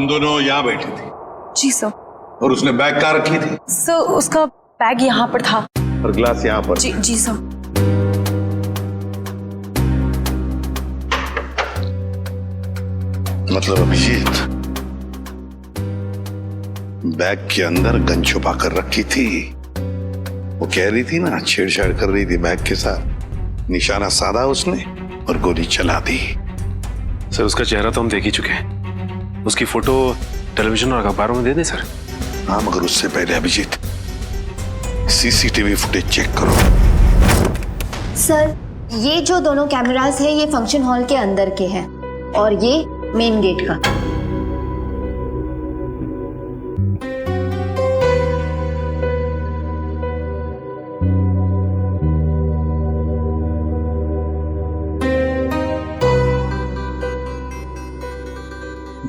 तुम दोनों यहाँ बैठी थी जी सर। और उसने बैग कहाँ रखी थी? सर उसका बैग यहाँ पर था। और ग्लास यहाँ पर? जी जी सर। मतलब अभिजीत बैग के अंदर गन छुपा कर रखी थी। वो कह रही थी ना, छेड़छाड़ कर रही थी बैग के साथ। निशाना साधा उसने और गोली चला दी। सर उसका चेहरा तो हम देख ही चुके हैं। उसकी फोटो टेलीविजन और अखबारों में दे दें सर? हाँ, मगर उससे पहले अभिजीत सीसीटीवी फुटेज चेक करो। सर ये जो दोनों कैमरास है ये फंक्शन हॉल के अंदर के हैं और ये मेन गेट का।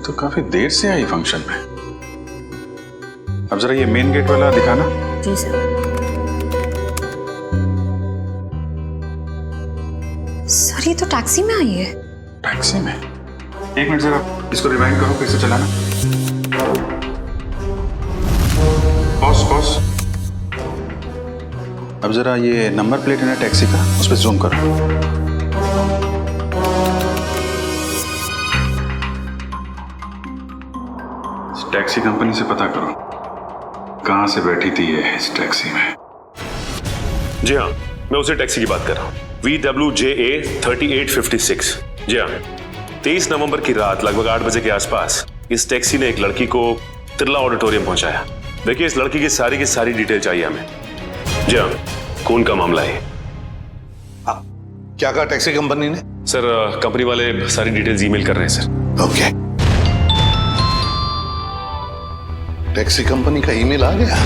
तो काफी देर से आई फंक्शन में। अब जरा ये मेन गेट वाला दिखाना। जी सर। सर ये तो टैक्सी में आई है। टैक्सी में? एक मिनट जरा इसको रिवाइंड करो, कैसे चलाना। Pause pause. अब जरा ये नंबर प्लेट है ना टैक्सी का, उस पर जूम करो। टैक्सी कंपनी से पता करो कहां से बैठी थी ये इस टैक्सी में। जी हाँ, मैं उसी टैक्सी की बात कर रहा हूँ। VWJA 3856। जी हाँ, 23 नवंबर की रात लगभग 8 बजे के आसपास इस टैक्सी ने एक लड़की को तिरला ऑडिटोरियम पहुंचाया। देखिए इस लड़की की सारी डिटेल चाहिए हमें। जी हाँ, खून का मामला है। क्या कहा टैक्सी कंपनी ने? सर कंपनी वाले सारी डिटेल्स ईमेल कर रहे हैं सर। ओके। टैक्सी कंपनी का ईमेल आ गया।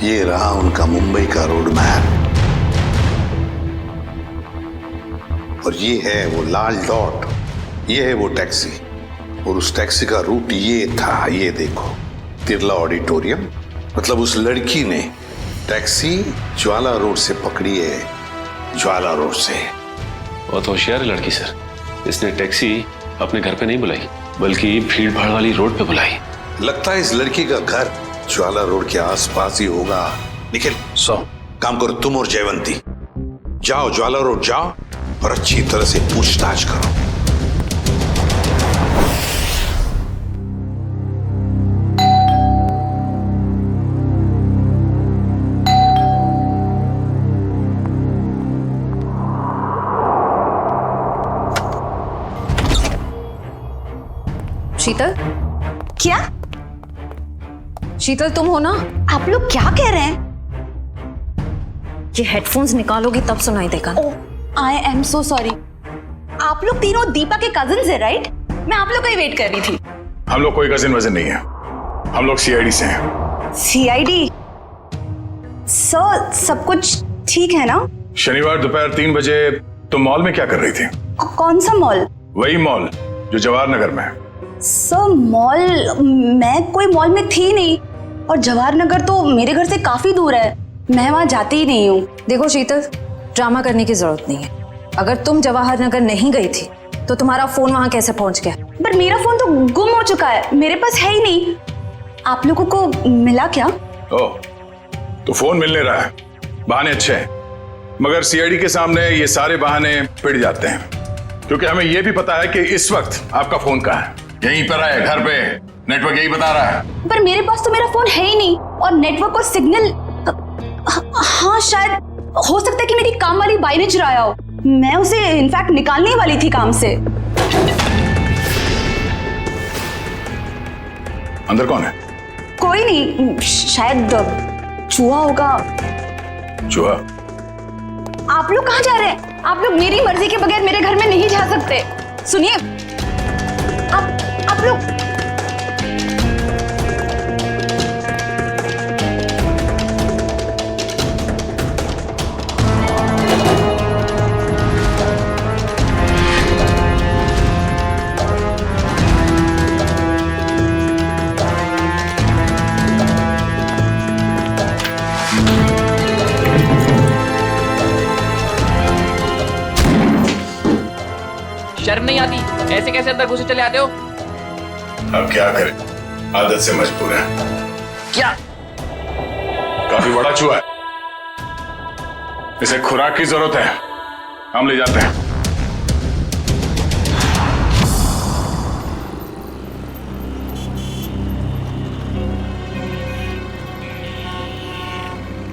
ये रहा उनका मुंबई का रोड मैप और ये है वो लाल डॉट, ये है वो टैक्सी और उस टैक्सी का रूट ये था। ये देखो, तिरला ऑडिटोरियम। मतलब उस लड़की ने टैक्सी ज्वाला रोड से पकड़ी है। ज्वाला रोड से। बहुत होशियार है लड़की सर। इसने टैक्सी अपने घर पे नहीं बुलाई बल्कि भीड़ भाड़ वाली रोड पे बुलाई। लगता है इस लड़की का घर ज्वाला रोड के आसपास ही होगा। निखिल काम करो, तुम और जयवंती जाओ ज्वाला रोड जाओ और अच्छी तरह से पूछताछ करो। शीतल? क्या? शीतल तुम हो ना? आप लोग क्या कह रहे हैं? ये हेडफोन्स निकालोगी तब सुनाई देगा। ओह आई एम सो सॉरी। आप लोग तीनों दीपा के कजिन्स है राइट? मैं आप लोग का ही वेट कर रही थी। हम लोग कोई कजिन वजन नहीं है, हम लोग CID से हैं। CID? सर सब कुछ ठीक है ना? शनिवार दोपहर 3 बजे तुम मॉल में क्या कर रही थी? कौन सा मॉल? वही मॉल जो जवाहर नगर में है। सर मॉल, मैं कोई मॉल में थी नहीं और जवाहर नगर तो मेरे घर से काफी दूर है। मैं वहां जाती ही नहीं हूँ। देखो शीतल, ड्रामा करने की जरूरत नहीं है। अगर तुम जवाहर नगर नहीं गई थी तो तुम्हारा फोन वहां कैसे पहुंच गया? पर मेरा फोन तो गुम हो चुका है, मेरे पास है ही नहीं। आप लोगों को मिला क्या? ओह, तो फोन मिलने रहा है। बहाने अच्छे हैं, मगर CID के सामने ये सारे बहाने पिट जाते हैं, क्योंकि हमें यह भी पता है कि इस वक्त आपका फोन कहाँ है। यहीं पर है, घर पे। नेटवर्क यही बता रहा है। पर मेरे पास तो मेरा फोन है ही नहीं और नेटवर्क और सिग्नल। हाँ शायद हो सकता है कि मेरी काम वाली बाई ने चुराया हो। मैं उसे इनफैक्ट निकालने वाली थी काम से। अंदर कौन है? कोई नहीं, शायद चूहा होगा। चूहा? आप लोग कहाँ जा रहे हैं? आप लोग मेरी मर्जी के बगैर मेरे घर में नहीं जा सकते। सुनिए, आप लोग शर्म नहीं आती? ऐसे कैसे अंदर घुसे चले आते हो? अब क्या करें, आदत से मजबूर है। क्या? काफी बड़ा चूहा है, इसे खुराक की जरूरत है, हम ले जाते हैं।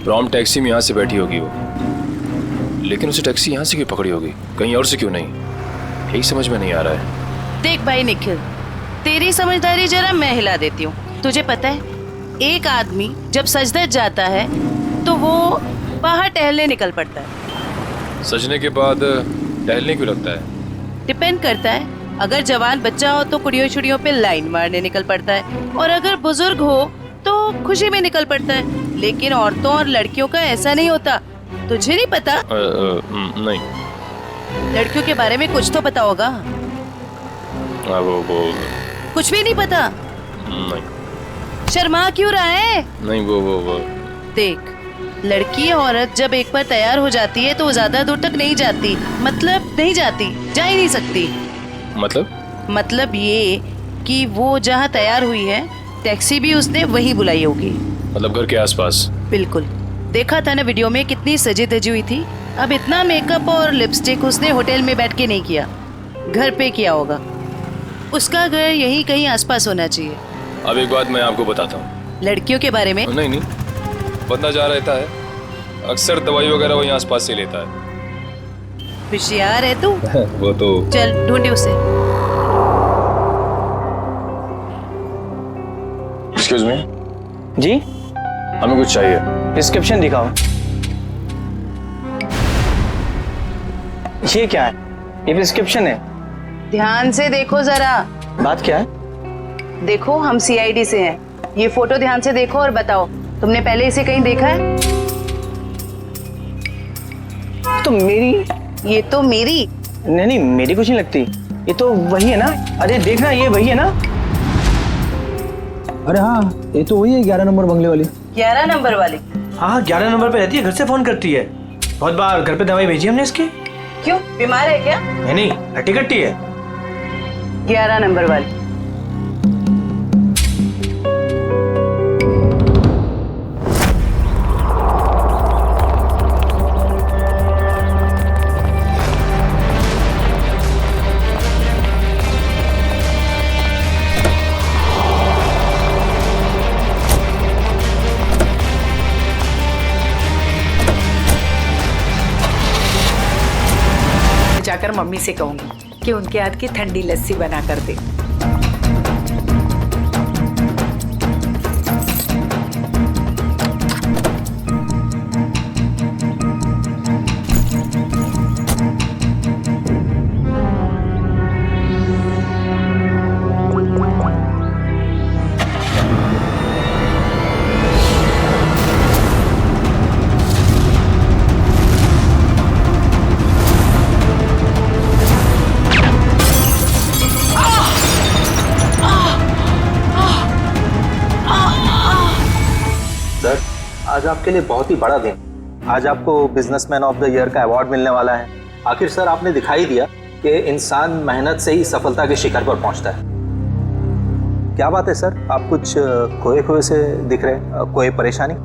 प्रॉम टैक्सी में यहाँ से बैठी होगी वो, लेकिन उसे टैक्सी यहाँ से क्यों पकड़ी होगी, कहीं और से क्यों नहीं? यही समझ में नहीं आ रहा है। देख भाई निखिल, तेरी समझदारी जरा मैं हिला देती हूँ। तुझे पता है, एक आदमी जब सजदर जाता है तो वो बाहर टहलने निकल पड़ता है। सजने के बाद टहलने क्यों लगता है? डिपेंड करता है, अगर जवान बच्चा हो तो कुड़ियों छुड़ियों पे लाइन मारने निकल पड़ता है, और अगर बुजुर्ग हो तो खुशी में निकल पड़ता है। लेकिन औरतों और लड़कियों का ऐसा नहीं होता। तुझे नहीं पता? नहीं। लड़कियों के बारे में कुछ तो पता होगा। वो कुछ भी नहीं पता? नहीं। शर्मा क्यों रहा है? नहीं वो देख, लड़की औरत जब एक बार तैयार हो जाती है तो वो ज्यादा दूर तक नहीं जाती, मतलब नहीं जाती, जा ही नहीं सकती। मतलब ये कि वो जहाँ तैयार हुई है, टैक्सी भी उसने वही बुलाई होगी। मतलब घर के आसपास? बिल्कुल। देखा था ना वीडियो में, कितनी सजी धजी हुई थी। अब इतना मेकअप और लिपस्टिक उसने होटल में बैठ के नहीं किया, घर पे किया होगा। उसका घर यही कहीं आसपास होना चाहिए। अब एक बात मैं आपको बताता हूँ। लड़कियों के बारे में? नहीं, बंदा जा रहता है, अक्सर दवाई वगैरह वही आसपास से लेता है। होशियार है तू। वो तो। चल ढूंढे उसे। Excuse me. जी, हमें कुछ चाहिए। प्रिस्क्रिप्शन दिखाओ। ये क्या है? ये प्रिस्क्रिप्शन है। ध्यान से देखो जरा। बात क्या है? देखो, हम सीआईडी से हैं। ये फोटो ध्यान से देखो और बताओ, तुमने पहले इसे कहीं देखा है? तो मेरी। ये तो मेरी। नहीं, मेरी कुछ नहीं लगती। ये तो वही है ना? अरे देखना, ये वही है ना? अरे हाँ, ये तो वही है 11 नंबर बंगले वाली। 11 नंबर वाली? हाँ, 11 नंबर पे रहती है, घर से फोन करती है। बहुत बार घर पे दवाई भेजी हमने इसकी। क्यों, बीमार है क्या? नहीं, हट्टी कट्टी है। 11 नंबर वाली। जाकर मम्मी से कहूंगी कि उनके हाथ की ठंडी लस्सी बना कर दे। आज आपके लिए बहुत ही बड़ा दिन। आज आपको बिजनेसमैन ऑफ द ईयर का अवार्ड मिलने वाला है। आखिर सर, आपने दिखाई दिया कि इंसान मेहनत से ही सफलता के शिखर पर पहुंचता है। क्या बात है सर, आप कुछ खोए खोए से दिख रहे, कोई परेशानी?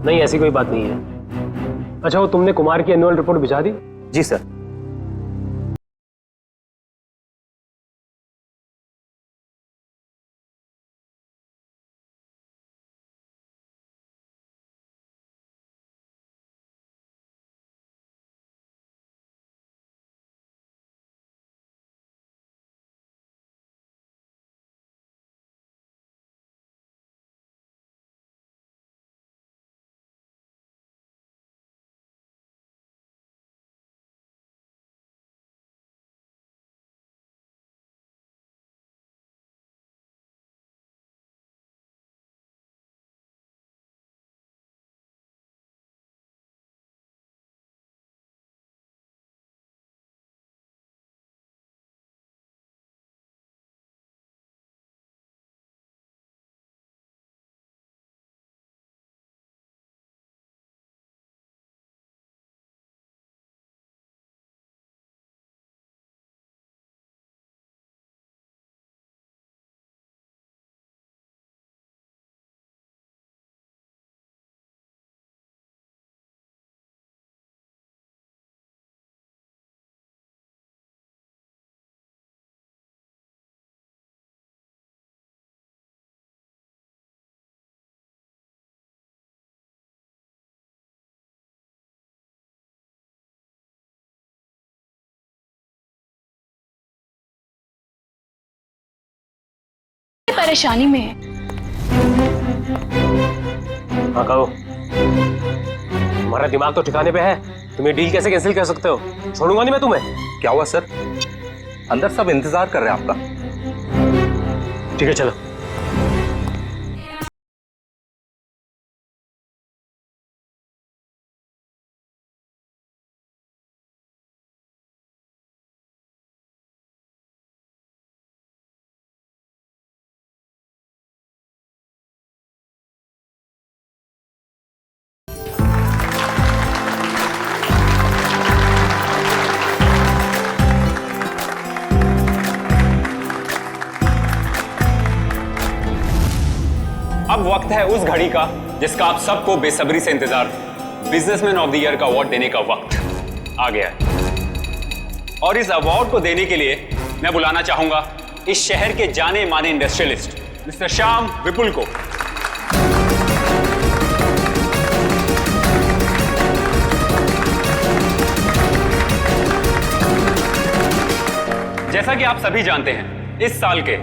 नहीं, ऐसी कोई बात नहीं है। अच्छा, वो तुमने कुमार की एनुअल रिपोर्ट भिजा दी? जी सर। परेशानी में है। हाँ कहो, तुम्हारा दिमाग तो ठिकाने पे है। तुम ये डील कैसे कैंसिल कर सकते हो? छोड़ूंगा नहीं मैं तुम्हें। क्या हुआ सर? अंदर सब इंतजार कर रहे हैं आपका। ठीक है चलो। अब वक्त है उस घड़ी का जिसका आप सबको बेसब्री से इंतजार था। बिजनेसमैन ऑफ द ईयर का अवार्ड देने का वक्त आ गया है और इस अवार्ड को देने के लिए मैं बुलाना चाहूंगा इस शहर के जाने माने इंडस्ट्रियलिस्ट मिस्टर श्याम विपुल को। जैसा कि आप सभी जानते हैं, इस साल के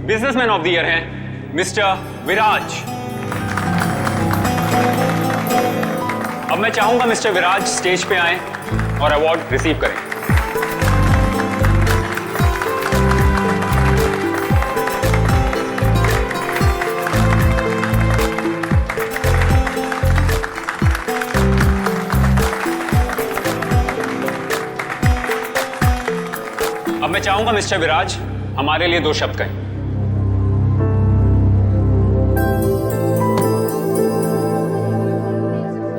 बिजनेसमैन ऑफ द ईयर हैं मिस्टर विराज। अब मैं चाहूंगा मिस्टर विराज स्टेज पे आएं और अवार्ड रिसीव करें। अब मैं चाहूंगा मिस्टर विराज हमारे लिए 2 शब्द कहें।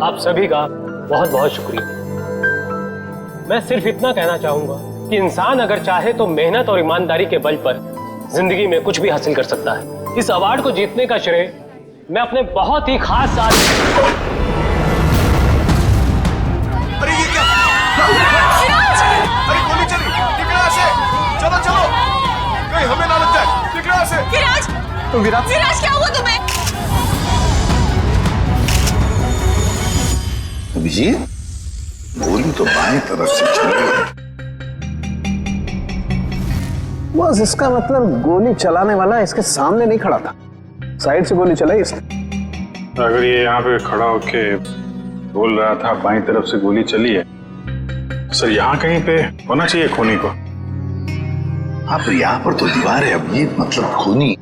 आप सभी का बहुत बहुत शुक्रिया। मैं सिर्फ इतना कहना चाहूंगा कि इंसान अगर चाहे तो मेहनत और ईमानदारी के बल पर जिंदगी में कुछ भी हासिल कर सकता है। इस अवार्ड को जीतने का श्रेय मैं अपने बहुत ही खास साथी। अरे ये क्या? अरे गोली चली, निकल यहाँ से। चलो चलो, कहीं हमें ना लग जाए। निकल यहाँ से। विराज क्या हुआ तुम्हें? अभिजीत, गोली तो बाएं तरफ से चली है। बस इसका मतलब गोली चलाने वाला इसके सामने नहीं खड़ा था, साइड से गोली चलाई इसने। अगर ये यहाँ पे खड़ा होके बोल रहा था बाईं तरफ से गोली चली है, सर यहाँ कहीं पे होना चाहिए खूनी को। हाँ, पर यहाँ पर तो दीवार है अभिजीत, मतलब खूनी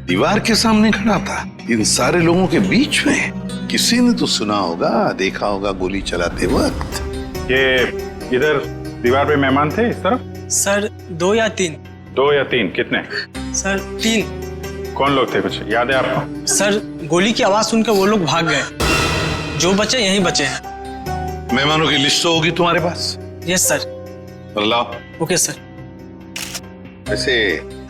दीवार के सामने खड़ा था, इन सारे लोगों के बीच में। किसी ने तो सुना होगा, देखा होगा गोली चलाते वक्त। ये इधर दीवार पे मेहमान थे इस तरफ? सर 2 या 3। 2 या 3? कितने? सर 3। कौन लोग थे, कुछ याद है आपको? सर गोली की आवाज सुनकर वो लोग भाग गए। जो बचे यहीं बचे हैं। मेहमानों की लिस्ट तो होगी तुम्हारे पास? Yes sir. लाओ। Okay sir. वैसे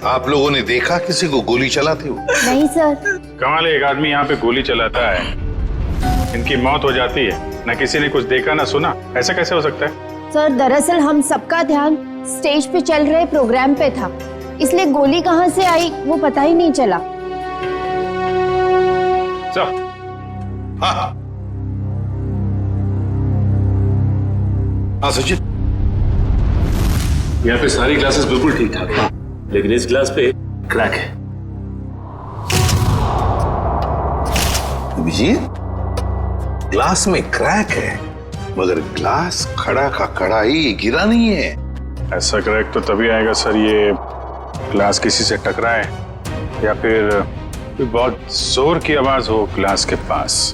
आप लोगों ने देखा किसी को गोली चलाते हुए? नहीं सर। कमाल है, एक आदमी यहाँ पे गोली चलाता है, इनकी मौत हो जाती है, ना किसी ने कुछ देखा ना सुना। ऐसा कैसे हो सकता है? सर दरअसल हम सबका ध्यान स्टेज पे चल रहे प्रोग्राम पे था, इसलिए गोली कहाँ से आई वो पता ही नहीं चला। हाँ सचिन, यहाँ पे सारी ग्लासेस बिल्कुल ठीक ठाक है, लेकिन इस ग्लास पे क्रैक है। अभिजीत, ग्लास में क्रैक है, मगर ग्लास खड़ा का खड़ा ही गिरा नहीं है। ऐसा क्रैक तो तभी आएगा सर, ये ग्लास किसी से टकराए या फिर बहुत जोर की आवाज हो ग्लास के पास।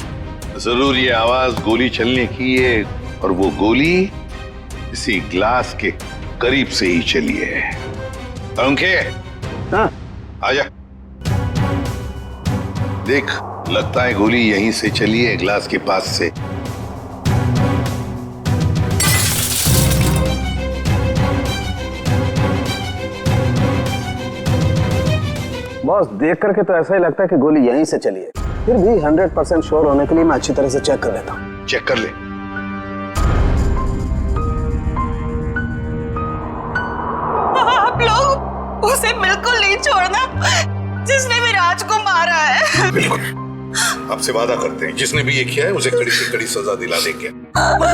जरूर ये आवाज गोली चलने की है, और वो गोली इसी ग्लास के करीब से ही चली है। अंके, हाँ आजा। देख, लगता है गोली यहीं से चली है, ग्लास के पास से। बॉस, देख करके तो ऐसा ही लगता है कि गोली यहीं से चली है। फिर भी 100% श्योर होने के लिए मैं अच्छी तरह से चेक कर लेता हूँ। चेक कर ले। आप लोग उसे बिल्कुल नहीं छोड़ना जिसने विराज को मारा है। बिल्कुल, आपसे वादा करते हैं, जिसने भी ये किया है उसे कड़ी से कड़ी सजा दिला देंगे।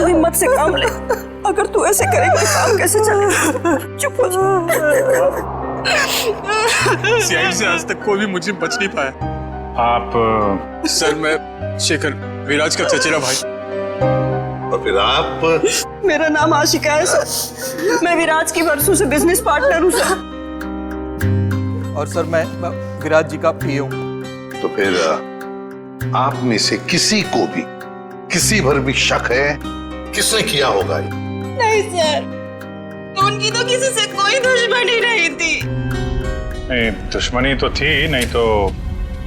हिम्मत से काम ले, अगर तू ऐसे करेगा तो काम कैसे चलेगा? चुप हो जा। सीआईडी से आज तक कोई भी मुझे बच नहीं पाया। आप सर मैं शेखर, विराज का चचेरा भाई। और फिर आप? मेरा नाम आशिका है सर, मैं विराज की वर्षों से बिजनेस पार्टनर हूँ सर। और सर मैं विराज जी का पीए हूँ। तो फिर आप में से किसी को भी किसी भर भी शक है किसने किया होगा ये? नहीं सर, उनकी तो किसी से कोई दुश्मनी नहीं थी। नहीं, दुश्मनी तो थी, नहीं तो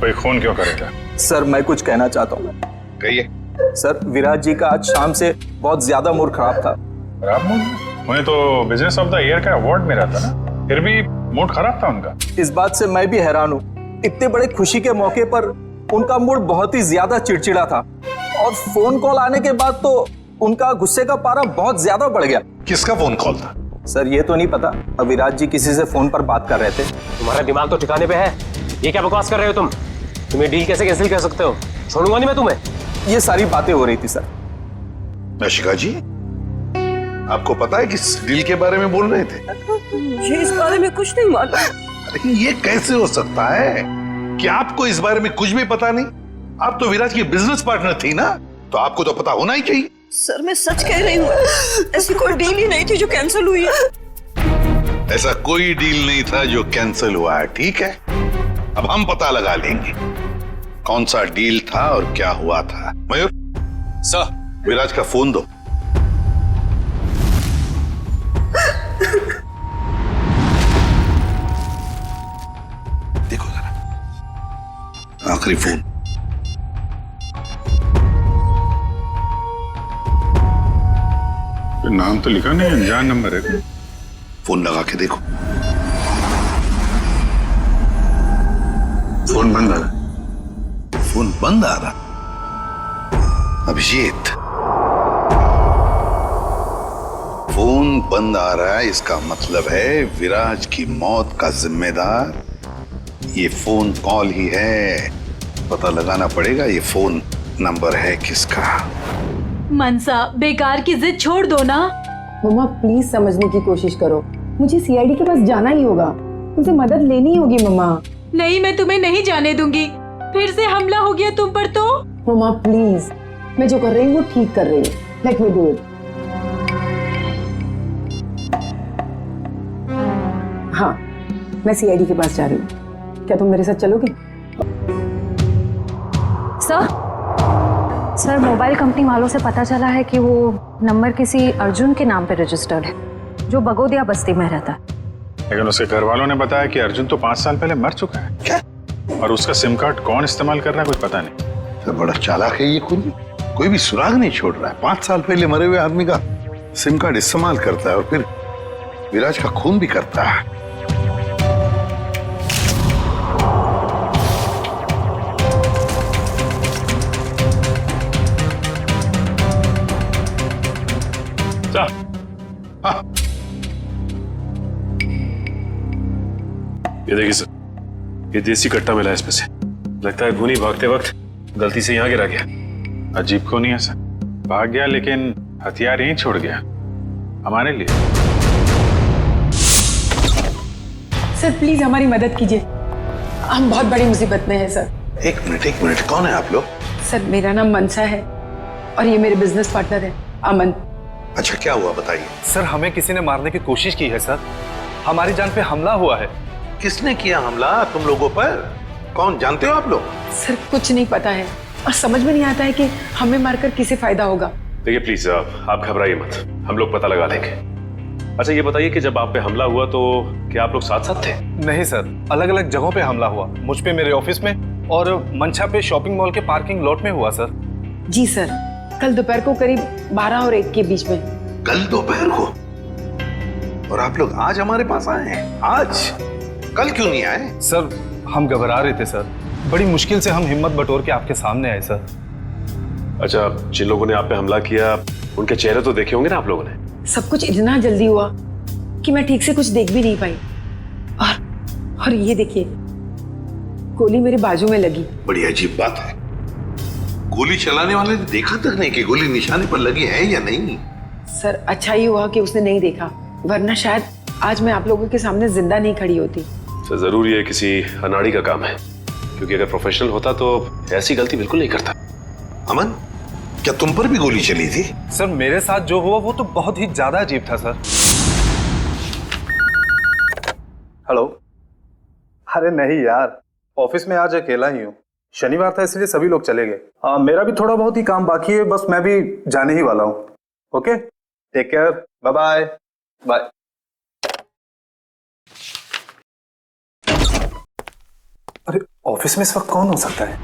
कोई खून क्यों करेगा? सर मैं कुछ कहना चाहता हूँ। कहिए। सर विराज जी का आज शाम से बहुत ज्यादा मूड खराब था। खराब मूड? उन्हें तो बिजनेस ऑफ द ईयर का अवार्ड मिला था ना, फिर भी मूड खराब था उनका। इस बात से मैं भी हैरान हूँ, इतने बड़े खुशी के मौके पर उनका मूड बहुत ही ज्यादा चिड़चिड़ा था और फोन कॉल आने के बाद तो उनका गुस्से का पारा बहुत ज्यादा बढ़ गया। किसका फोन कॉल था? सर ये तो नहीं पता, विराज जी किसी से फोन पर बात कर रहे थे। तुम्हारा दिमाग तो ठिकाने पे है, ये क्या बकवास कर रहे हो तुम? तुम्हें डील कैसे कैंसिल कर सकते हो? छोड़ूंगा नहीं मैं तुम्हें। ये सारी बातें हो रही थी सर। आशिका जी, आपको पता है किस डील के बारे में बोल रहे थे? मुझे इस बारे में कुछ नहीं मालूम। अरे ये कैसे हो सकता है कि आपको इस बारे में कुछ भी पता नहीं? आप तो विराज की बिजनेस पार्टनर थी ना, तो आपको तो पता होना ही चाहिए। सर मैं सच कह रही हूँ, ऐसी कोई डील ही नहीं थी जो कैंसिल हुई है। ऐसा कोई डील नहीं था जो कैंसिल हुआ है, ठीक है? अब हम पता लगा लेंगे कौन सा डील था और क्या हुआ था। मयूर सर, विराज का फोन दो। देखो जरा, आखिरी फोन। नाम तो लिखा नहीं, अनजान नंबर है। फोन लगा के देखो। फोन बंद आ रहा। फोन बंद आ रहा। अभिजीत, फोन बंद आ रहा है, इसका मतलब है विराज की मौत का जिम्मेदार ये फोन कॉल ही है। पता लगाना पड़ेगा ये फोन नंबर है किसका। मनसा, बेकार की जिद छोड़ दो ना। मम्मा प्लीज समझने की कोशिश करो, मुझे सीआईडी के पास जाना ही होगा, मुझे मदद लेनी होगी मम्मा। नहीं, मैं तुम्हें नहीं जाने दूंगी। फिर से हमला हो गया तुम पर तो। मम्मा प्लीज, मैं जो कर रही हूँ वो ठीक कर रही हूँ, लेट मी डू इट। हाँ, मैं सीआईडी के पास जा रही हूँ, क्या तुम मेरे साथ चलोगी? सर, मोबाइल कंपनी वालों से पता चला है कि वो नंबर किसी अर्जुन के नाम पे रजिस्टर्ड है, जो बगोदिया बस्ती में रहता है। लेकिन उसके घर वालों ने बताया कि अर्जुन तो 5 साल पहले मर चुका है। क्या? और उसका सिम कार्ड कौन इस्तेमाल कर रहा है कुछ पता नहीं। तो बड़ा चालाक है ये खुद, कोई भी सुराग नहीं छोड़ रहा है। 5 साल पहले मरे हुए आदमी का सिम कार्ड इस्तेमाल करता है और फिर विराज का खून भी करता है। हाँ। ये देखिए सर, ये देसी कट्टा मिला है इसमें से। लगता है धोनी भागते वक्त गलती से यहाँ गिरा गया। अजीब को नहीं है सर, भाग गया लेकिन हथियार यहीं छोड़ गया हमारे लिए। सर प्लीज हमारी मदद कीजिए, हम बहुत बड़ी मुसीबत में हैं सर। एक मिनट, कौन है आप लोग? सर मेरा नाम मनसा है और ये मेरे बिजनेस पार्टनर है अमन। अच्छा क्या हुआ बताइए। सर हमें किसी ने मारने की कोशिश की है सर, हमारी जान पे हमला हुआ है। किसने किया हमला तुम लोगों पर? कौन, जानते हो आप लोग? सर कुछ नहीं पता है और समझ में नहीं आता है कि हमें मारकर किसे फायदा होगा। देखिए प्लीज आप घबराइए मत, हम लोग पता लगा लेंगे। अच्छा ये बताइए कि जब आप पे हमला हुआ तो क्या आप लोग साथ साथ थे? नहीं सर, अलग अलग जगहों पे हमला हुआ, मुझ पे मेरे ऑफिस में और मंशा पे शॉपिंग मॉल के पार्किंग लॉट में हुआ सर। जी सर, कल दोपहर को करीब 12 और 1 के बीच में। कल दोपहर को? और आप लोग आज हमारे पास आए हैं? आज? कल क्यों नहीं आए? सर हम घबरा रहे थे सर, बड़ी मुश्किल से हम हिम्मत बटोर के आपके सामने आए सर। अच्छा, जिन लोगों ने आप पे हमला किया उनके चेहरे तो देखे होंगे ना आप लोगों ने? सब कुछ इतना जल्दी हुआ कि मैं ठीक से कुछ देख भी नहीं पाई। और ये देखिए, गोली मेरे बाजू में लगी। बड़ी अजीब बात है, गोली चलाने वाले ने देखा तक नहीं कि गोली निशाने पर लगी है या नहीं। सर अच्छा ही हुआ कि उसने नहीं देखा, वरना शायद आज मैं आप लोगों के सामने जिंदा नहीं खड़ी होती। सर जरूरी है किसी अनाड़ी का काम है, क्योंकि अगर प्रोफेशनल होता तो ऐसी गलती बिल्कुल नहीं करता। अमन, क्या तुम पर भी गोली चली थी? सर मेरे साथ जो हुआ वो तो बहुत ही ज्यादा अजीब था सर। हेलो। अरे नहीं यार, ऑफिस में आज अकेला ही हूँ। शनिवार था इसलिए सभी लोग चले गए। मेरा भी थोड़ा बहुत ही काम बाकी है, बस मैं भी जाने ही वाला हूँ। Okay, take care, bye bye bye. अरे ऑफिस में इस वक्त कौन हो सकता है?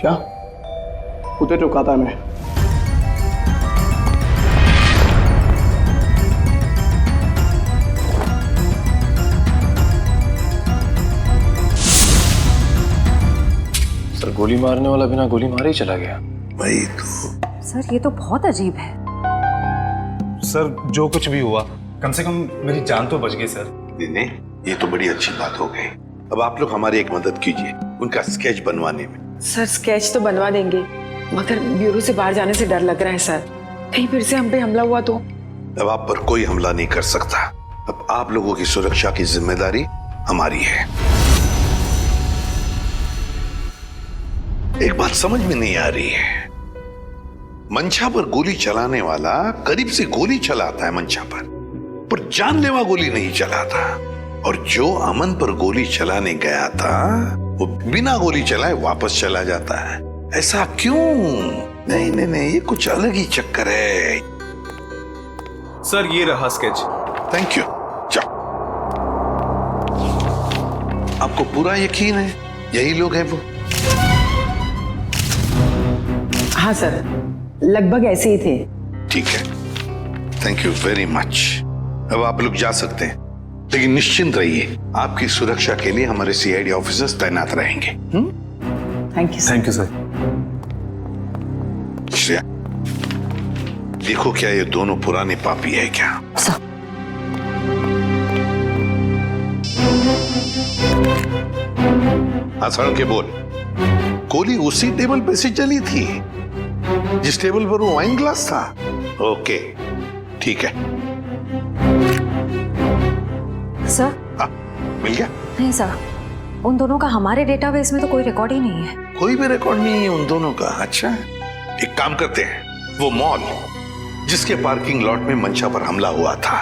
क्या कुत्ते चुकाता है मैं? सर गोली मारने वाला बिना गोली मारे ही चला गया। भाई तो सर ये तो बहुत अजीब है। सर जो कुछ भी हुआ, कम से कम मेरी जान तो बच गई सर। नहीं, ये तो बड़ी अच्छी बात हो गई। अब आप लोग हमारी एक मदद कीजिए उनका स्केच बनवाने में। सर स्केच तो बनवा देंगे, मगर ब्यूरो से बाहर जाने से डर लग रहा है सर। कहीं फिर से हम पे हमला हुआ तो? अब आप पर कोई हमला नहीं कर सकता। अब आप लोगों की सुरक्षा की जिम्मेदारी हमारी है। एक बात समझ में नहीं आ रही है, मंशा पर गोली चलाने वाला करीब से गोली चलाता है मंशा पर जानलेवा गोली नहीं चलाता, और जो अमन पर गोली चलाने गया था वो बिना गोली चलाए वापस चला जाता है। ऐसा क्यों? नहीं नहीं नहीं, ये कुछ अलग ही चक्कर है। सर ये रहा स्केच। Thank you. जाओ। आपको पूरा यकीन है यही लोग हैं वो? हाँ सर, लगभग ऐसे ही थे। ठीक है, थैंक यू वेरी मच। अब आप लोग जा सकते हैं, लेकिन निश्चिंत रहिए, आपकी सुरक्षा के लिए हमारे सीआईडी ऑफिसर्स तैनात रहेंगे। Thank you. Thank you sir. Shreya, देखो क्या ये दोनों पुराने पापी है क्या? हाँ सड़क के बोल। गोली उसी टेबल पे से चली थी जिस टेबल पर वो वाइन ग्लास था? ओके ठीक है सर। मिल गया? नहीं सर, उन दोनों का हमारे डेटाबेस में तो कोई रिकॉर्ड ही नहीं है। कोई भी रिकॉर्ड नहीं है उन दोनों का? अच्छा, एक काम करते हैं, वो मॉल जिसके पार्किंग लॉट में मंशा पर हमला हुआ था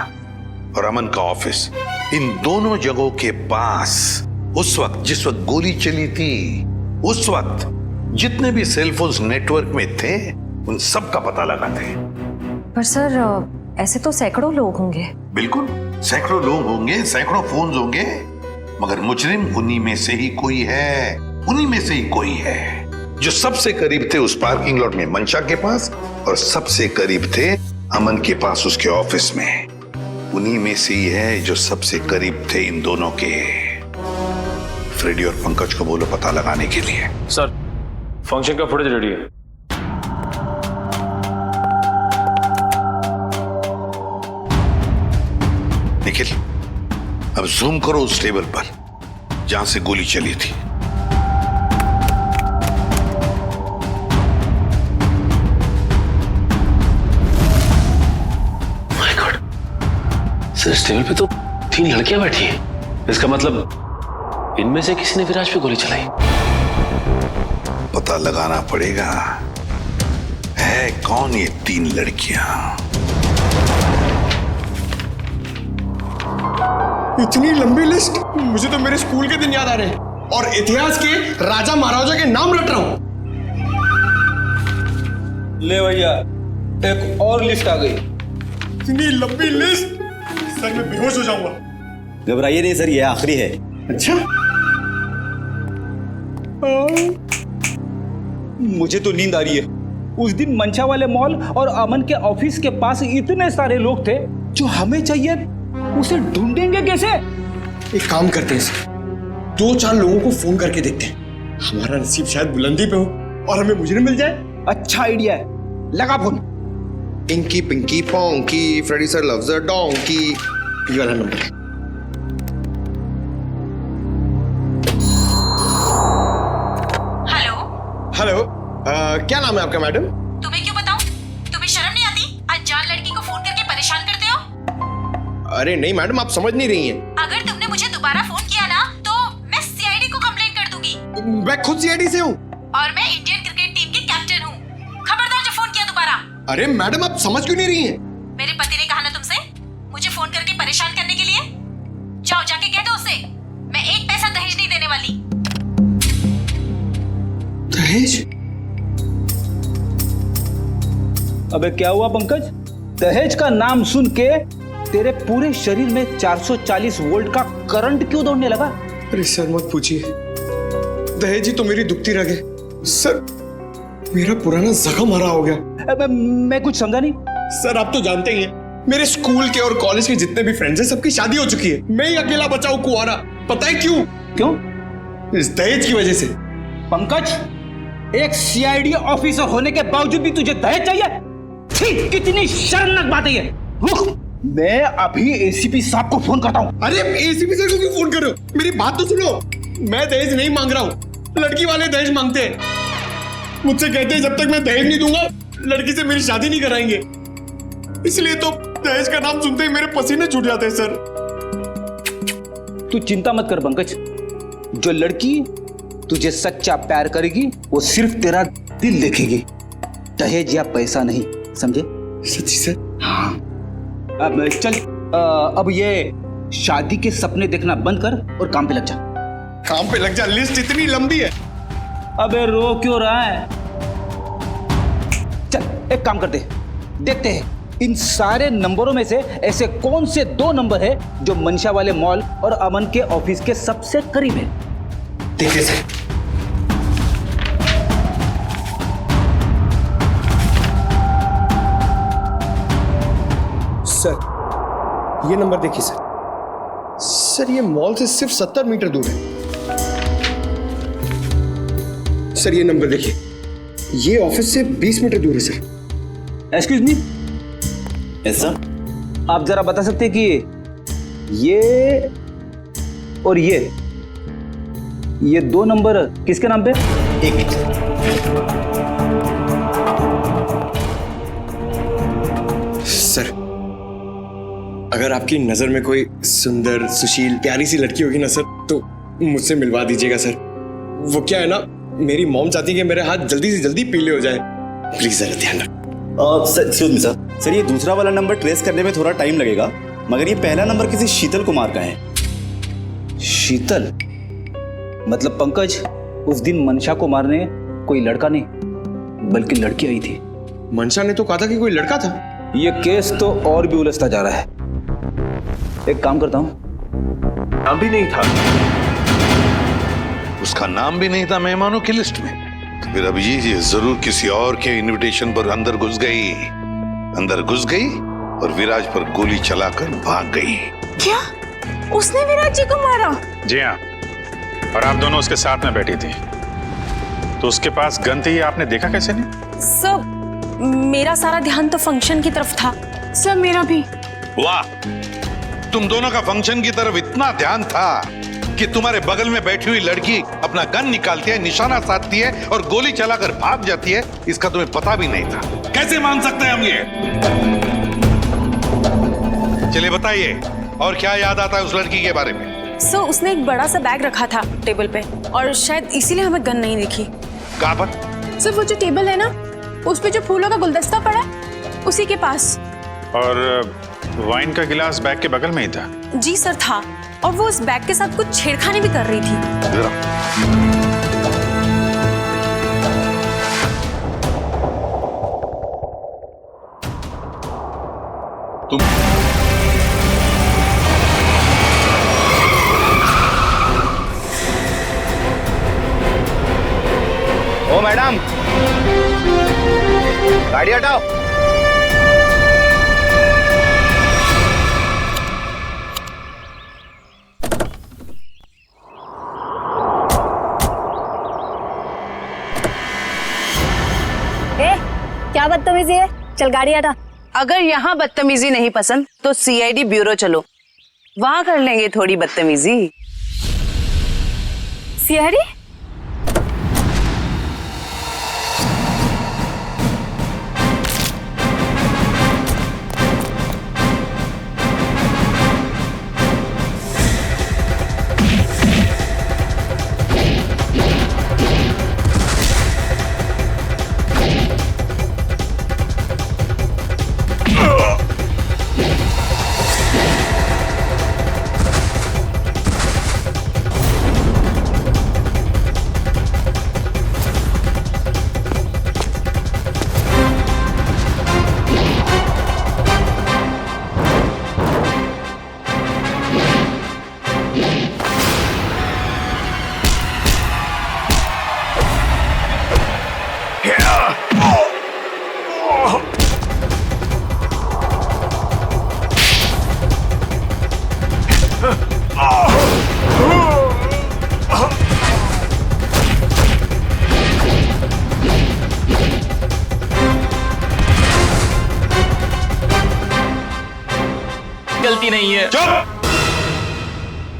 और अमन का ऑफिस, इन दोनों जगहों के पास उस वक्त जिस वक्त गोली चली थी, उस वक्त जितने भी सेलफोन्स नेटवर्क में थे उन सब का पता लगाते हैं। पर सर ऐसे तो सैकड़ों लोग होंगे। बिल्कुल, सैकड़ों लोग होंगे, सैकड़ों फोन होंगे, मगर मुजरिम उन्हीं में से ही कोई है, उन्हीं में से ही कोई है जो सबसे करीब थे उस पार्किंग लॉट में मंशा के पास, और सबसे करीब थे अमन के पास उसके ऑफिस में। उन्हीं में से ही है जो सबसे करीब थे इन दोनों के। फ्रेडी और पंकज को बोलो पता लगाने के लिए। सर फंक्शन का फुटेज रेडी है। निखिल, अब जूम करो उस टेबल पर जहां से गोली चली थी। माय गॉड, सर इस टेबल पे तो 3 लड़कियां बैठी हैं। इसका मतलब इनमें से किसी ने विराज पे गोली चलाई। पता लगाना पड़ेगा है कौन ये 3 लड़कियां। इतनी लंबी लिस्ट, मुझे तो मेरे स्कूल के दिन याद आ रहे हैं और इतिहास के राजा महाराजा के नाम रट रहा हूं। ले भैया, एक और लिस्ट आ गई। इतनी लंबी लिस्ट, सर मैं बेहोश हो जाऊंगा। घबराइए नहीं सर, ये आखिरी है। अच्छा, मुझे तो नींद आ रही है। उस दिन मंशा वाले मॉल और अमन के ऑफिस के पास इतने सारे लोग थे, जो हमें चाहिए उसे ढूंढेंगे कैसे? एक काम करते हैं सर, 2-4 लोगों को फोन करके देखते हैं, हमारा नसीब शायद बुलंदी पे हो और हमें मुजरिम मिल जाए। अच्छा आइडिया है, लगा phone. Inky pinky ponky Freddie sir loves a donkey, ये वाला नंबर। हेलो, क्या नाम है आपका मैडम? तुम्हें क्यों बताऊं? तुम्हें शर्म नहीं आती? अनजान लड़की को फोन करके परेशान करते हो। अरे नहीं मैडम, आप समझ नहीं रही हैं। अगर तुमने मुझे दोबारा फोन किया ना तो मैं सीआईडी को कंप्लेंट कर दूंगी। मैं खुद सीआईडी से हूँ और मैं इंडियन क्रिकेट टीम की कैप्टन हूँ। खबरदार जो फोन किया दोबारा। अरे मैडम, आप समझ क्यों नहीं रही हैं? मेरे पति ने कहा ना तुमसे मुझे फोन करके परेशान करने के लिए। जाओ जाके कह दो उसे मैं एक पैसा दहेज नहीं देने वाली। दहेज? अबे क्या हुआ पंकज, दहेज का नाम सुन के तेरे पूरे शरीर में 440 वोल्ट का करंट क्यों दौड़ने लगा? अरे सर मत पूछिए, दहेज ही तो मेरी दुखती रग है सर। मेरा पुराना जख्म हरा हो गया। मैं कुछ समझा नहीं। सर आप तो जानते ही हैं, मेरे स्कूल के और कॉलेज के जितने भी फ्रेंड्स हैं सबकी शादी हो चुकी है। मैं ही अकेला बचा हूं कुंवारा। पता है क्यों? क्यों? इस दहेज की वजह से। पंकज, एक सीआईडी ऑफिसर होने के बावजूद भी तुझे दहेज चाहिए? छी, कितनी शर्मनाक बात है ये। रुक, मैं अभी एसीपी साहब को फोन करता हूँ। अरे एसीपी सर को क्यों फोन कर रहे हो? मेरी बात तो सुनो। मैं दहेज नहीं मांग रहा हूँ, लड़की वाले दहेज मांगते हैं। मुझसे कहते हैं जब तक मैं दहेज नहीं दूंगा लड़की से मेरी शादी नहीं कराएंगे। इसलिए तो दहेज का नाम सुनते ही मेरे पसीने छूट जाते हैं सर। तू चिंता मत कर पंकज, जो लड़की तुझे सच्चा प्यार करेगी वो सिर्फ तेरा दिल देखेगी, दहेज या पैसा नहीं, समझे? सच्ची सर? हाँ। अब चल, अब ये शादी के सपने देखना बंद कर और काम पे लग जा। काम पे लग जा? लिस्ट इतनी लंबी है। अबे रो क्यों रहा है? चल एक काम करते, देखते हैं इन सारे नंबरों में से ऐसे कौन से 2 नंबर है जो मंशा वाले मॉल और अमन के ऑफिस के सबसे करीब है। देखिए सर। सर ये नंबर देखिए सर। सर ये मॉल से सिर्फ 70 मीटर दूर है। सर ये नंबर देखिए, ये ऑफिस से 20 मीटर दूर है सर। एक्सक्यूज मी, ऐसा आप जरा बता सकते हैं कि ये और ये 2 नंबर किसके नाम पे? एक मिनट। सर अगर आपकी नजर में कोई सुंदर सुशील प्यारी सी लड़की होगी ना सर तो मुझसे मिलवा दीजिएगा सर। वो क्या है ना, मेरी मॉम चाहती है कि मेरे हाथ जल्दी से जल्दी पीले हो जाए। प्लीज जरा ध्यान रखो। एक्सक्यूज मी सर, ये दूसरा वाला नंबर ट्रेस करने में थोड़ा टाइम लगेगा, मगर ये पहला नंबर किसी शीतल कुमार का है। शीतल? मतलब पंकज, उस दिन मंशा को मारने कोई लड़का नहीं बल्कि लड़की आई थी। मंशा ने तो कहा था कि कोई लड़का था। ये केस तो और भी उलझता जा रहा है। एक काम करता हूं, नाम भी नहीं था, उसका नाम भी नहीं था मेहमानों की लिस्ट में। तो फिर अब ये जरूर किसी और के इनविटेशन पर अंदर घुस गई और विराज पर गोली चलाकर भाग गई। क्या उसने विराज जी को मारा? जी हाँ, और आप दोनों उसके साथ में बैठी थी, तो उसके पास गन थी, आपने देखा कैसे नहीं? सर मेरा सारा ध्यान तो फंक्शन की तरफ था। सर मेरा भी। वाह, तुम दोनों का फंक्शन की तरफ इतना ध्यान था कि तुम्हारे बगल में बैठी हुई लड़की अपना गन निकालती है, निशाना साधती है और गोली चलाकर भाग जाती है, इसका तुम्हें पता भी नहीं था। कैसे मान सकते हैं हम ये? चलिए बताइए, और क्या याद आता है उस लड़की के बारे में? सर उसने एक बड़ा सा बैग रखा था टेबल पे और शायद इसीलिए हमें गन नहीं दिखी। कहाँ पर? सर वो जो टेबल है ना, उस पे जो फूलों का गुलदस्ता पड़ा है उसी के पास। और वाइन का गिलास बैग के बगल में ही था? जी सर था, और वो उस बैग के साथ कुछ छेड़खानी भी कर रही थी। ओ मैडम, गाड़ी हटाओ। क्या बदतमीजी है? चल गाड़ी हटा। अगर यहाँ बदतमीजी नहीं पसंद तो सीआईडी ब्यूरो चलो, वहां कर लेंगे थोड़ी बदतमीजी। सीआईडी? गलती नहीं है। चुप!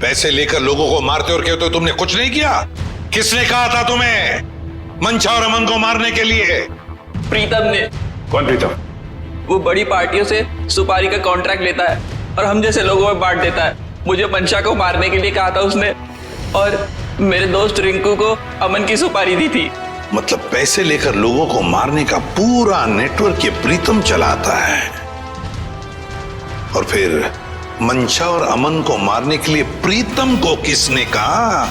पैसे लेकर लोगों को मारते और कहते हो तुमने कुछ नहीं किया। किसने कहा था तुम्हें मंशा और अमन को मारने के लिए? प्रीतम ने। कौन प्रीतम? वो बड़ी पार्टियों से सुपारी का कॉन्ट्रैक्ट लेता है और हम जैसे लोगों में बांट देता है। मुझे मंशा को मारने के लिए कहा था उसने, और मेरे दोस्त रिंकू को अमन की सुपारी दी थी। मतलब पैसे लेकर लोगों को मारने का पूरा नेटवर्क ये प्रीतम चलाता है। और फिर मंशा और अमन को मारने के लिए प्रीतम को किसने कहा?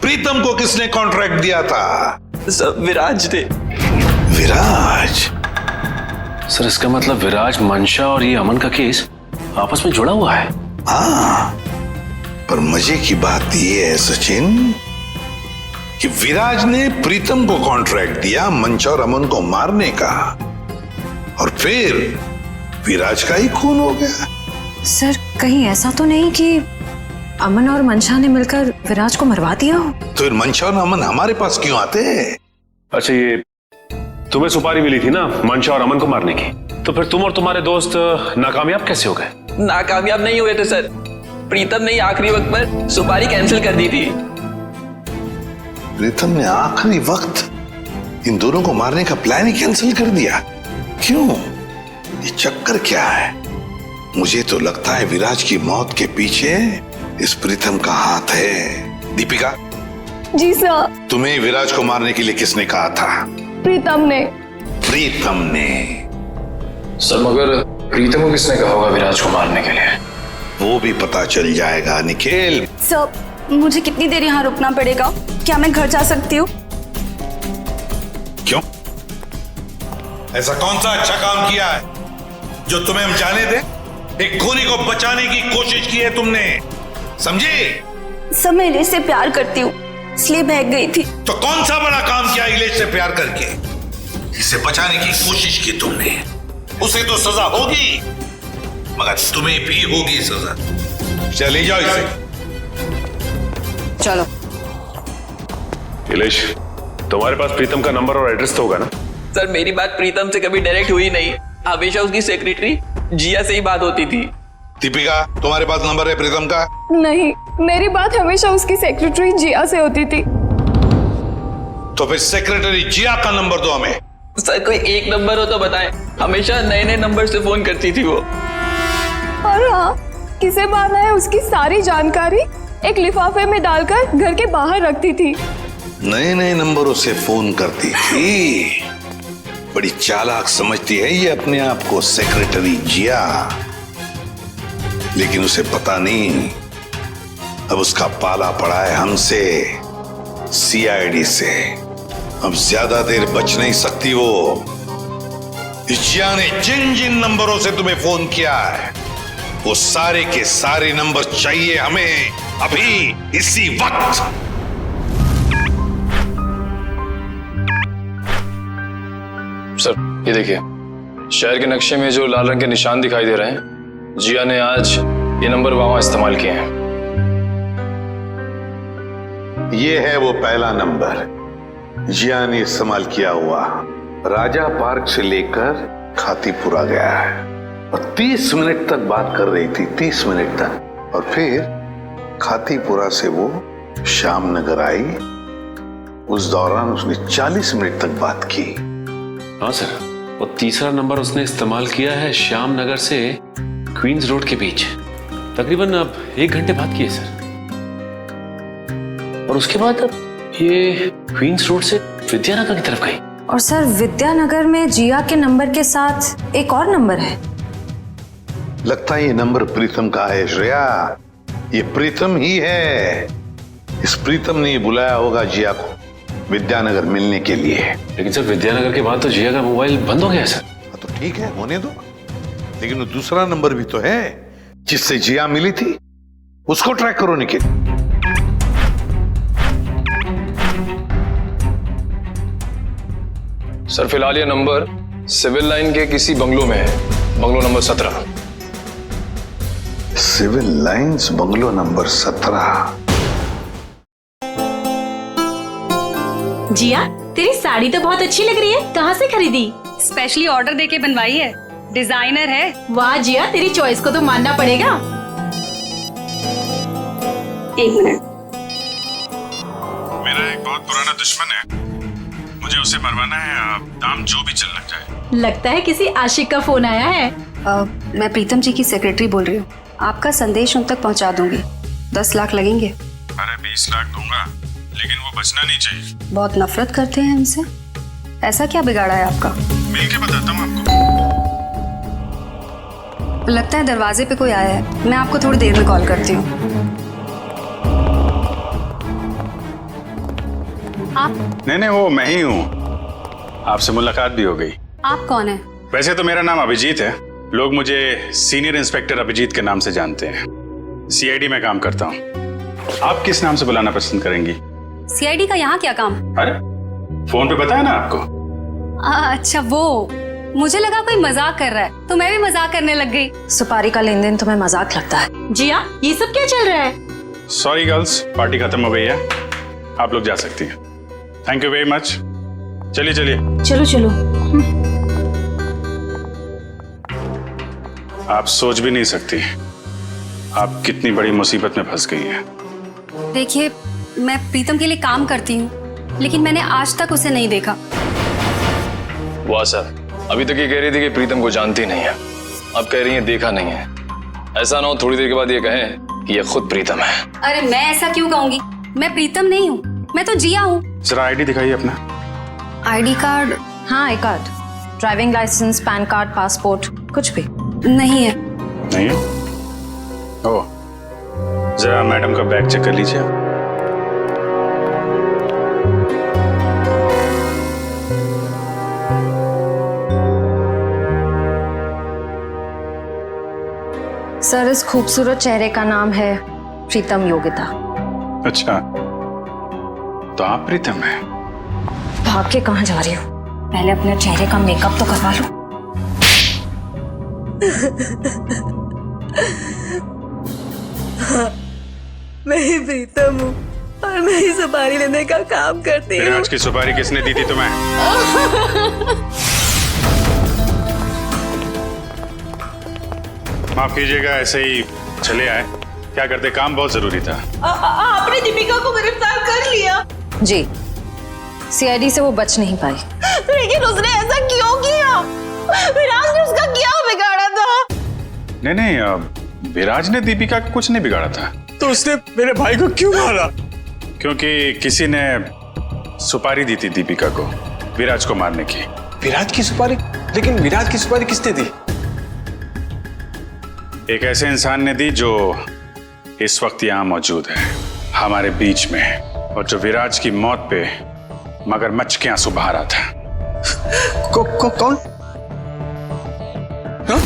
प्रीतम को किसने कॉन्ट्रैक्ट दिया था? सब विराज ने। विराज? सर इसका मतलब विराज, मंशा और ये अमन का केस आपस में जुड़ा हुआ है। हाँ, पर मजे की बात यह है सचिन कि विराज ने प्रीतम को कॉन्ट्रैक्ट दिया मंशा और अमन को मारने का, और फिर विराज का ही खून हो गया। सर कहीं ऐसा तो नहीं कि अमन और मंशा ने मिलकर विराज को मरवा दिया हो? तो फिर मंशा और अमन हमारे पास क्यों आते हैं? अच्छा, ये तुम्हें सुपारी मिली थी ना मंशा और अमन को मारने की, तो फिर तुम और तुम्हारे दोस्त नाकामयाब कैसे हो गए? नाकामयाब नहीं हुए थे सर, प्रीतम ने आखिरी वक्त पर सुपारी कैंसिल कर दी थी। प्रीतम ने आखिरी वक्त इन दोनों को मारने का प्लान ही कैंसिल कर दिया? क्यों? ये चक्कर क्या है? मुझे तो लगता है विराज की मौत के पीछे इस प्रीतम का हाथ है। दीपिका। जी सर। तुम्हें विराज को मारने के लिए किसने कहा था? प्रीतम ने। प्रीतम ने? सर मगर प्रीतम को किसने कहा होगा विराज को मारने के लिए? वो भी पता चल जाएगा निखिल। सर मुझे कितनी देर यहाँ रुकना पड़ेगा? क्या मैं घर जा सकती हूँ? क्यों? ऐसा कौन सा अच्छा काम किया है जो तुम्हें हम जाने दें? एक खूनी को बचाने की कोशिश की है तुमने, समझे? सर मैं इलेश से प्यार करती हूँ, इसलिए भाग गई थी। तो कौन सा बड़ा काम किया इलेश से प्यार करके? इसे बचाने की कोशिश की तुमने, उसे तो सजा होगी, मगर तुम्हें भी होगी सजा। चले जाओ इसे। चलो। इलेश, तुम्हारे पास प्रीतम का नंबर और एड्रेस तो होगा ना? सर मेरी बात प्रीतम से कभी डायरेक्ट हुई नहीं, हमेशा उसकी सेक्रेटरी जिया से ही बात होती थी। दीपिका, तुम्हारे पास नंबर है प्रीतम का? नहीं, मेरी बात हमेशा उसकी सेक्रेटरी जिया से होती थी। तो फिर सेक्रेटरी जिया का नंबर दो हमें। सर कोई एक नंबर हो तो बताएं, हमेशा नए नए नंबर से फोन करती थी वो। और हाँ, किसे मारना है उसकी सारी जानकारी एक लिफाफे में डालकर घर के बाहर रखती थी। नए नए नंबरों से फोन करती थी। बड़ी चालाक समझती है ये अपने आप को सेक्रेटरी जिया, लेकिन उसे पता नहीं अब उसका पाला पड़ा है हमसे, सीआईडी से। अब ज्यादा देर बच नहीं सकती वो। जिया ने जिन जिन नंबरों से तुम्हें फोन किया है वो सारे के सारे नंबर चाहिए हमें अभी, इसी वक्त। सर ये देखिए, शहर के नक्शे में जो लाल रंग के निशान दिखाई दे रहे हैं, जिया ने आज ये नंबर वहां इस्तेमाल किए हैं। ये है वो पहला नंबर जिया ने इस्तेमाल किया हुआ। राजा पार्क से लेकर खातीपुरा गया है और 30 मिनट तक बात कर रही थी, 30 मिनट तक। और फिर खातीपुरा से वो श्याम नगर आई, उस दौरान उसने 40 मिनट तक बात की। हाँ सर, और तीसरा नंबर उसने इस्तेमाल किया है श्याम नगर से क्वींस रोड के बीच, तकरीबन अब 1 घंटे बात की है सर। और उसके बाद अब ये क्वींस रोड से विद्यानगर की तरफ गई। और सर विद्यानगर में जिया के नंबर के साथ एक और नंबर है। लगता है ये नंबर प्रीतम का है श्रेया, ये प्रीतम ही है। इस प्रीतम ने बुलाया होगा जिया को विद्यानगर मिलने के लिए। लेकिन सर विद्यानगर के बाद तो जिया का मोबाइल बंद हो गया सर। तो ठीक है, होने दो, लेकिन वो दूसरा नंबर भी तो है जिससे जिया मिली थी, उसको ट्रैक करो निखिल। सर फिलहाल ये नंबर सिविल लाइन के किसी बंगलो में है, bungalow number 17। Civil lines bungalow number 17। Jiya, तेरी साड़ी तो बहुत अच्छी लग रही है, कहाँ से खरीदी? स्पेशली ऑर्डर देके बनवाई है, डिजाइनर है। वाह जिया, तेरी चॉइस को तो मानना पड़ेगा। 1 मिनट। मेरा एक बहुत पुराना दुश्मन है, मुझे उसे मरवाना है, दाम जो भी चल लग जाए। लगता है किसी आशिक का फोन आया है। मैं प्रीतम जी की सेक्रेटरी बोल रही हूँ, आपका संदेश उन तक पहुँचा दूंगी। 10 लाख लगेंगे। अरे 20 लाख दूंगा, लेकिन वो बचना नहीं चाहिए। बहुत नफरत करते हैं हमसे, ऐसा क्या बिगाड़ा है आपका? मिल के बताता हूँ आपको। लगता है दरवाजे पे कोई आया है, मैं आपको थोड़ी देर में कॉल करती हूँ। आप? नहीं, वो मैं ही हूँ, आपसे मुलाकात भी हो गई। आप कौन है? वैसे तो मेरा नाम अभिजीत है, लोग मुझे सीनियर इंस्पेक्टर अभिजीत के नाम से जानते हैं। सीआईडी में काम करता हूँ। आप किस नाम से बुलाना पसंद करेंगी? सीआईडी का यहाँ क्या काम? अरे फोन पे बताया ना आपको। अच्छा वो, मुझे लगा कोई मजाक कर रहा है तो मैं भी मजाक करने लग गई। सुपारी का लेन देन तुम्हें मजाक लगता है? जिया, ये सब क्या चल रहा है? सॉरी गर्ल्स, पार्टी खत्म हो गई है, आप लोग जा सकती हैं। Thank you very much. चलिए चलिए। चलो चलो। आप सोच भी नहीं सकती आप कितनी बड़ी मुसीबत में फंस गई हैं। देखिए, मैं प्रीतम के लिए काम करती हूँ, लेकिन मैंने आज तक उसे नहीं देखा। वाह सर, अभी तक ये कह रही थी कि प्रीतम को जानती नहीं है, अब कह रही है देखा नहीं है। ऐसा ना हो थोड़ी देर के बाद ये कहें कि ये खुद प्रीतम है। अरे मैं ऐसा क्यों कहूंगी, मैं प्रीतम नहीं हूँ, मैं तो जिया हूँ। जरा आईडी दिखाइए अपना। ID card? हाँ, I card, driving licence, PAN card, passport, कुछ भी नहीं है। नहीं है? ओ, जरा मैडम का बैग चेक कर लीजिए। सर, इस खूबसूरत चेहरे का नाम है प्रीतम योगिता। अच्छा, तो आप प्रीतम हैं? भाग के कहाँ जा रही हो? पहले अपने चेहरे का मेकअप तो करवा लो। हाँ, मैं ही प्रीतम हूँ और मैं ही सुपारी लेने का काम करती हूँ। आज की सुपारी किसने दी थी तुम्हें? माफ कीजिएगा, ऐसे ही चले आए, क्या करते, काम बहुत जरूरी था। आपने दीपिका को गिरफ्तार कर लिया? जी, सीआईडी से वो बच नहीं पाई। लेकिन उसने ऐसा क्यों किया? विराज ने उसका क्या बिगाड़ा था? नहीं, विराज ने दीपिका का कुछ नहीं बिगाड़ा था। तो उसने मेरे भाई को क्यों मारा? क्योंकि किसी ने सुपारी दी थी दीपिका को विराज को मारने की। विराज की सुपारी? लेकिन विराज की सुपारी किसने दी? एक ऐसे इंसान ने दी जो इस वक्त यहाँ मौजूद है हमारे बीच में, और जो विराज की मौत पे मगरमच्छ के आंसू बहा रहा था। कौन? हाँ?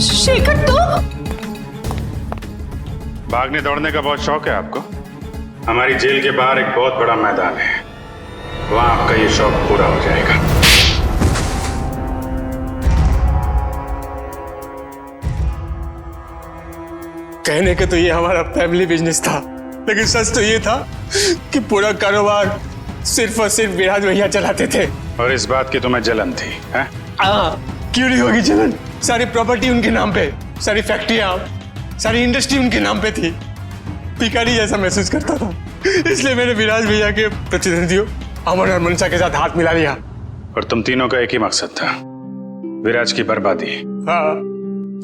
शेखर, तो भागने दौड़ने का बहुत शौक है आपको? हमारी जेल के बाहर एक बहुत बड़ा मैदान है, वहां आपका ये शौक पूरा हो जाएगा। कहने के तो ये हमारा फैमिली बिजनेस था, लेकिन सच तो ये था कि पूरा कारोबार सिर्फ और सिर्फ विराज भैया चलाते थे। और इस बात की तुम्हें जलन थी, हैं? क्यों नहीं होगी जलन? सारी प्रॉपर्टी उनके नाम पे, सारी फैक्ट्रियां, सारी इंडस्ट्री उनके नाम पे थी। भिखारी जैसा महसूस करता था, इसलिए मैंने विराज भैया के प्रतिद्वंदियों अमन और मनसा के साथ हाथ मिला लिया। और तुम तीनों का एक ही मकसद था, विराज की बर्बादी। हाँ,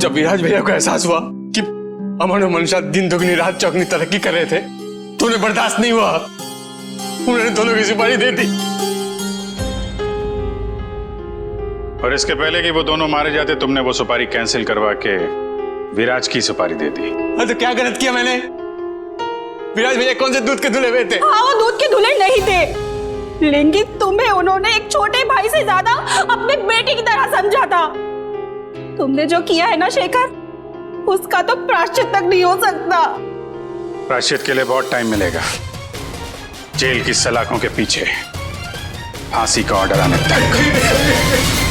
जब विराज भैया को एहसास हुआ कि अमन और मनसा दिन दुगनी रात चौगनी तरक्की कर रहे थे, तो उन्हें बर्दाश्त नहीं हुआ, उन्होंने दोनों की सुपारी दे दी। और इसके पहले कि वो दोनों मारे जाते, तुमने वो सुपारी कैंसिल करवा के विराज की सुपारी दे दी। तो क्या गलत किया मैंने? विराज भैया कौन से दूध के धुले हुए थे? हाँ, वो दूध के धुले नहीं थे, लेकिन तुम्हें उन्होंने एक छोटे भाई से ज्यादा अपने बेटे की तरह समझा था। तुमने जो किया है ना शेखर, उसका तो प्रायश्चित तक नहीं हो सकता। प्रायश्चित के लिए बहुत टाइम मिलेगा, जेल की सलाखों के पीछे फांसी का ऑर्डर आने तक।